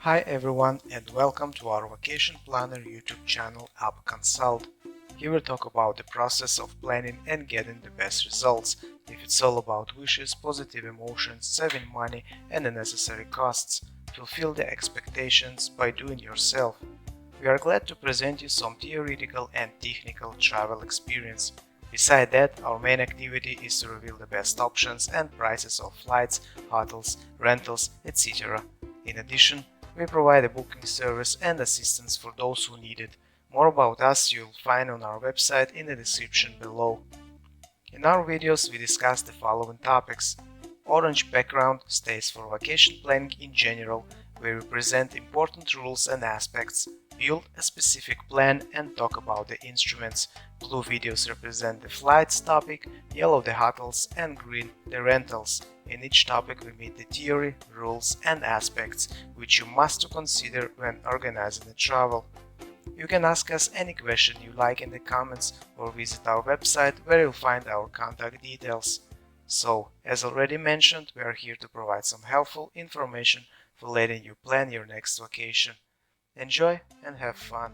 Hi everyone and welcome to our Vacation Planner YouTube channel App Consult. Here we talk about the process of planning and getting the best results. If it's all about wishes, positive emotions, saving money and the necessary costs, fulfill the expectations by doing yourself. We are glad to present you some theoretical and technical travel experience. Beside that, our main activity is to reveal the best options and prices of flights, hotels, rentals, etc. In addition, we provide a booking service and assistance for those who need it. More about us you'll find on our website in the description below. In our videos we discuss the following topics. Orange background stays for vacation planning in general, where we present important rules and aspects, build a specific plan and talk about the instruments. Blue videos represent the flights topic, yellow the hotels and green the rentals. In each topic we meet the theory, rules and aspects which you must consider when organizing the travel. You can ask us any question you like in the comments or visit our website where you'll find our contact details. So, as already mentioned, we are here to provide some helpful information for letting you plan your next vacation. Enjoy and have fun!